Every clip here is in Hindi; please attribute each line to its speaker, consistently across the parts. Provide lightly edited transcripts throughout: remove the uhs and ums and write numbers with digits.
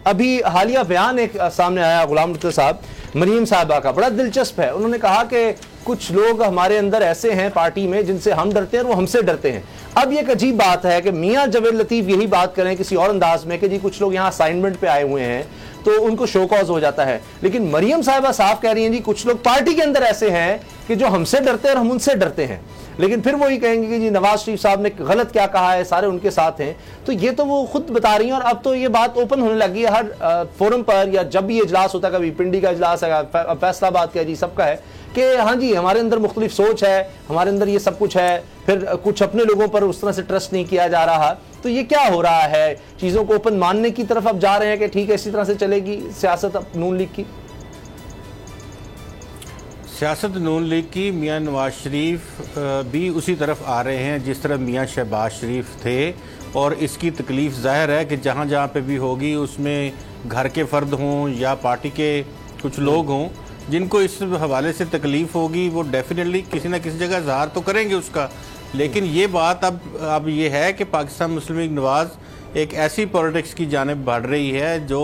Speaker 1: अभी हालिया बयान एक सामने आया गुलाम नबी साहब मरीम साहबा का, बड़ा दिलचस्प है। उन्होंने कहा कि कुछ लोग हमारे अंदर ऐसे हैं पार्टी में जिनसे हम डरते हैं और वो हमसे डरते हैं। अब ये एक अजीब बात है कि मियां जावेद लतीफ यही बात करें किसी और अंदाज में कि जी कुछ लोग यहाँ असाइनमेंट पे आए हुए हैं तो उनको शो कॉज हो जाता है, लेकिन मरियम साहिबा साफ कह रही हैं जी कुछ लोग पार्टी के अंदर ऐसे हैं कि जो हमसे डरते हैं और हम उनसे डरते हैं। लेकिन फिर वो ही कहेंगे कि जी नवाज शरीफ साहब ने गलत क्या कहा है, सारे उनके साथ हैं। तो ये तो वो खुद बता रही हैं और अब तो ये बात ओपन होने लगी है हर फोरम पर, या जब भी इजलास होता है, कभी पिंडी का इजलास है, फैसलाबाद का, जी सबका है कि हाँ जी हमारे अंदर मुख्तलिफ सोच है, हमारे अंदर ये सब कुछ है, फिर कुछ अपने लोगों पर उस तरह से ट्रस्ट नहीं किया जा रहा। तो ये क्या हो रहा है, चीज़ों को ओपन मानने की तरफ अब जा रहे हैं कि ठीक है इसी तरह से चलेगी सियासत नून लीग की?
Speaker 2: सियासत नून लीग की मियां नवाज शरीफ भी उसी तरफ आ रहे हैं जिस तरह मियां शहबाज शरीफ थे, और इसकी तकलीफ़ ज़ाहिर है कि जहाँ जहाँ पे भी होगी उसमें घर के फ़र्द हों या पार्टी के कुछ लोग हों जिनको इस हवाले से तकलीफ़ होगी, वो डेफिनेटली किसी न किसी जगह इज़हार तो करेंगे उसका। लेकिन ये बात अब ये है कि पाकिस्तान मुस्लिम लीग नवाज एक ऐसी पॉलिटिक्स की जानिब बढ़ रही है जो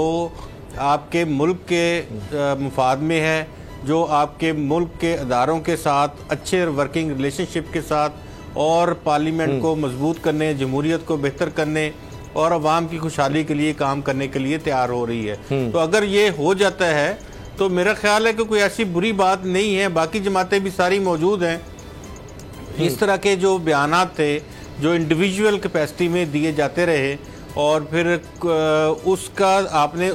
Speaker 2: आपके मुल्क के मुफाद में है, जो आपके मुल्क के अदारों के साथ अच्छे वर्किंग रिलेशनशिप के साथ और पार्लियामेंट को मजबूत करने, जमहूरियत को बेहतर करने और अवाम की खुशहाली के लिए काम करने के लिए तैयार हो रही है। तो अगर ये हो जाता है तो मेरा ख्याल है कि कोई ऐसी बुरी बात नहीं है। बाकी जमातें भी सारी मौजूद हैं। इस तरह के जो बयानात थे जो इंडिविजुअल कैपेसिटी में दिए जाते रहे और फिर उसका आपने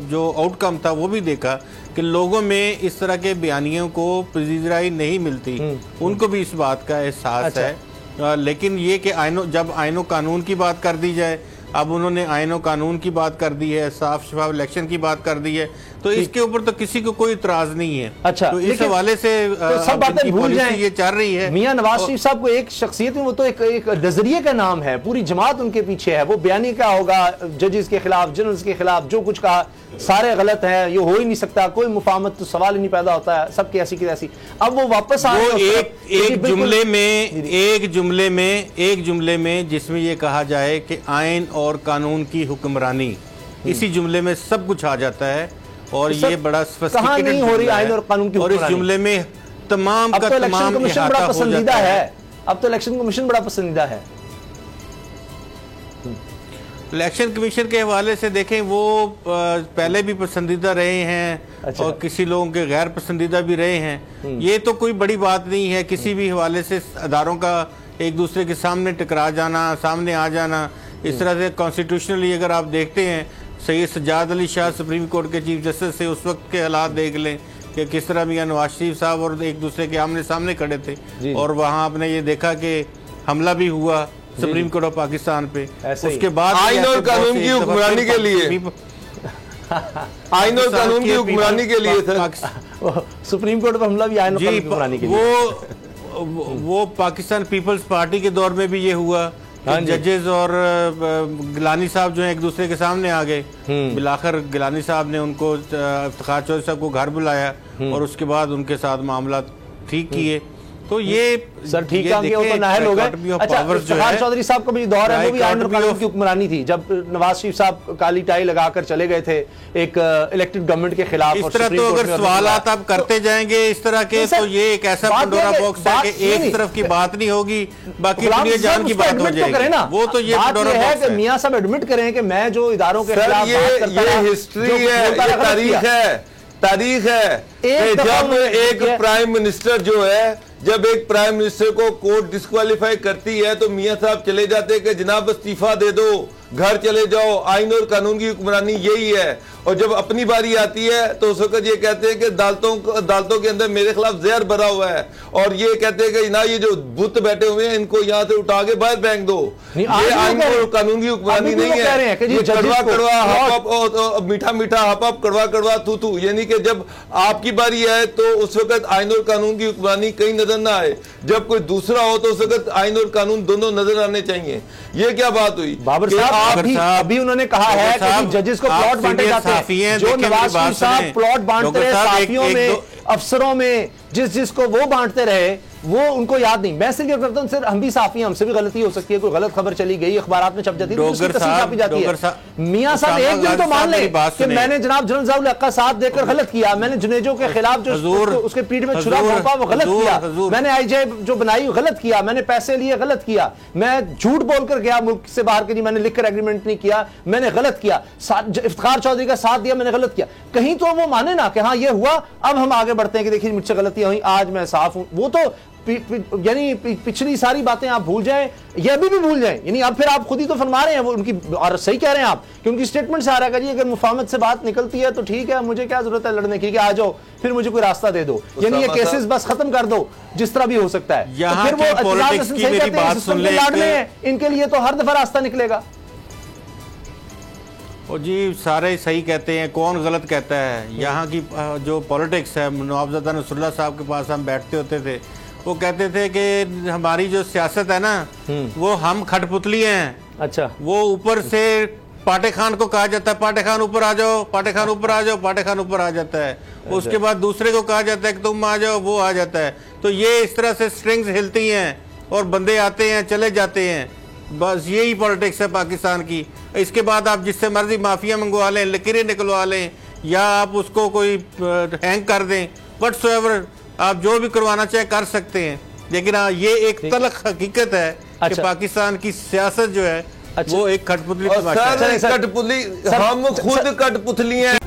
Speaker 2: जो आउटकम था वो भी देखा कि लोगों में इस तरह के बयानियों को पजीराई नहीं मिलती, उनको भी इस बात का एहसास है। लेकिन ये कि जब आईनो कानून की बात कर दी जाए, अब उन्होंने आईनो कानून की बात कर दी है, साफ शफाफ इलेक्शन की बात कर दी है, तो इसके ऊपर तो किसी को कोई इतराज नहीं है।
Speaker 1: अच्छा,
Speaker 2: तो इस हवाले से
Speaker 1: तो सब बातें भूल जाएं,
Speaker 2: ये चल रही है।
Speaker 1: मियां नवाज शरीफ साहब को एक शख्सियत में वो तो एक नजरिए का नाम है, पूरी जमात उनके पीछे है। वो बयानी क्या होगा जजेस के खिलाफ, जनरल्स के खिलाफ, जो कुछ कहा सारे गलत है, ये हो ही नहीं सकता, कोई मुफाहमत तो सवाल ही नहीं पैदा होता है, सबकी ऐसी की ऐसी। अब वो वापस आ
Speaker 2: एक जुमले में जिसमें ये कहा जाए कि आइन और कानून की हुक्मरानी, इसी जुमले में सब कुछ आ जाता है। और ये बड़ा
Speaker 1: कहां नहीं हो रही आइन और कानून की
Speaker 2: और इस जुमले में तमाम का तमाम
Speaker 1: कमीशन बड़ा पसंदीदा है। अब तो इलेक्शन कमीशन बड़ा पसंदीदा है।
Speaker 2: इलेक्शन कमीशन के हवाले से देखें, वो पहले भी पसंदीदा रहे हैं। अच्छा। और किसी लोगों के गैर पसंदीदा भी रहे हैं। ये तो कोई बड़ी बात नहीं है। किसी भी हवाले से अदारों का एक दूसरे के सामने टकरा जाना, सामने आ जाना, इस तरह से कॉन्स्टिट्यूशनली अगर आप देखते हैं, सैयद सज्जाद अली शाह सुप्रीम कोर्ट के चीफ जस्टिस से उस वक्त के हालात देख लें कि किस तरह मियां नवाज शरीफ साहब और एक दूसरे के आमने सामने खड़े थे, और वहाँ आपने ये देखा कि हमला भी हुआ सुप्रीम कोर्ट ऑफ पाकिस्तान पे। उसके बाद
Speaker 3: आइन और कानून की हुक्मरानी के लिए आइन और कानून की हुक्मरानी के लिए
Speaker 1: सुप्रीम कोर्ट पर हमला भी आइन और कानून की हुक्मरानी के लिए।
Speaker 2: वो पाकिस्तान पीपल्स पार्टी के दौर में भी ये हुआ, जजेस और गिलानी साहब जो है एक दूसरे के सामने आ गए। बिलाखिर गिलानी साहब ने उनको इफ्तिखार चौधरी साहब को घर बुलाया और उसके बाद उनके साथ मामला ठीक किए। तो ये
Speaker 1: सर ठीक के ऊपर नाहल हो गए। अच्छा, इफ्तिखार चौधरी साहब का भी दौर है, वो भी आइन और कानून की हुक्मरानी थी जब नवाज शरीफ साहब काली टाई लगाकर चले गए थे एक इलेक्टेड गवर्नमेंट के खिलाफ।
Speaker 2: इस तरह तो अगर सवालात आप करते जाएंगे इस तरह के, तो ये एक ऐसा पंडोरा बॉक्स है कि एक तरफ की बात नहीं होगी, बाकी दुनिया जान की बात हो जाएगी। वो तो ये पंडोरा बॉक्स है।
Speaker 1: मियां साहब एडमिट करें कि मैं जो इदारों के खिलाफ बात करता हूं,
Speaker 3: ये हिस्ट्री है, तारीख है। जब एक प्राइम मिनिस्टर जो है, जब एक प्राइम मिनिस्टर को कोर्ट डिस्क्वालीफाई करती है तो मियां साहब चले जाते हैं कि जनाब इस्तीफा दे दो, घर चले जाओ, आइन और कानून की हुक्मरानी यही है। और जब अपनी बारी आती है तो उस वक्त ये कहते हैं कि अदालतों के अंदर मेरे खिलाफ जहर भरा हुआ है, और ये कहते हैं कि ना ये जो बुत बैठे हुए हैं इनको यहाँ से उठा के बाहर फेंक दो। ये आइन और कानून की हुक्मरानी नहीं है, ये कड़वा कड़वा मीठा मीठा हप कड़वा कड़वा थू थू। यानी कि जब आपकी बारी आए तो उस वक्त आइन और कानून की हुक्मरानी कहीं नजर ना आए, जब कोई दूसरा हो तो उस वक्त आइन और कानून दोनों नजर आने चाहिए। ये क्या बात हुई?
Speaker 1: बाबर साहब अभी उन्होंने कहा है कि जजेस को प्लॉट बांटे जाते हैं, जो नवाज शरीफ साहब प्लॉट बांटते रहे साफियों में, अफसरों में, जिसको वो बांटते रहे, वो उनको याद नहीं। मैं सिर्फ ये करता हूँ, सिर्फ हम भी साफी हैं, हमसे भी गलती हो सकती है, कोई गलत खबर चली गई अखबारात में छप जाती है तो उसकी तस्वीर छापी जाती है। मियां साहब एक दिन तो मान लें कि मैंने जनाब जनरल ज़िया उल हक का साथ देकर गलत किया, मैंने जुनेजो के खिलाफ जो उसके पीठ में छुरा घोंपा वो गलत किया, मैंने आईजे जो बनाई गलत किया, मैंने पैसे लिए गलत किया, मैं झूठ बोलकर गया मुल्क से बाहर के लिए, मैंने लिखकर एग्रीमेंट नहीं किया, मैंने गलत किया, इफ्तिखार चौधरी का साथ दिया, मैंने गलत किया। कहीं तो वो माने ना कि हाँ ये हुआ, अब हम आगे बढ़ते हैं कि देखिए मुझसे गलतियां हुई, आज मैं साफ हूं। वो तो यानी पिछली सारी बातें आप भूल जाएं, ये अभी भी भूल जाएं, यानी अब फिर आप खुद ही तो फरमा रहे हैं वो उनकी, और सही कह रहे हैं आप कि उनकी स्टेटमेंट से आ रहा है, अगर मुफाहमत से बात निकलती है तो ठीक है, मुझे क्या जरूरत है लड़ने की, कि आ जाओ फिर मुझे कोई रास्ता दे दो, यानी ये केसेस बस खत्म कर दो जिस तरह भी हो सकता है। तो फिर वो लड़ने हैं, इनके लिए तो हर दफा रास्ता निकलेगा।
Speaker 2: और जी सारे सही कहते हैं, कौन गलत कहता है। यहाँ की जो पॉलिटिक्स है, नवाबजादा नसरुल्लाह साहब के पास हम बैठते होते थे, वो कहते थे कि हमारी जो सियासत है ना वो हम खटपुतली हैं।
Speaker 1: अच्छा, वो
Speaker 2: ऊपर से पाटे खान को कहा जाता है पाटे खान ऊपर आ जाओ, पाटे खान ऊपर आ जाओ, पाटे खान ऊपर आ जाता है। उसके बाद दूसरे को कहा जाता है कि तुम आ जाओ, वो आ जाता है। तो ये इस तरह से स्ट्रिंग्स हिलती हैं और बंदे आते हैं चले जाते हैं, बस यही पॉलिटिक्स है पाकिस्तान की। इसके बाद आप जिससे मर्जी माफिया मंगवा लें, लकीरें निकलवा लें, या आप उसको कोई हैंग कर दें, व्हाटसोएवर आप जो भी करवाना चाहे कर सकते हैं। लेकिन ये एक तलख हकीकत है कि पाकिस्तान की सियासत जो है वो एक कठपुतली
Speaker 3: कठपुतली, हम खुद कठपुतली हैं।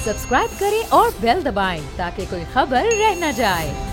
Speaker 4: सब्सक्राइब करें और बेल दबाएं ताकि कोई खबर रह न जाए।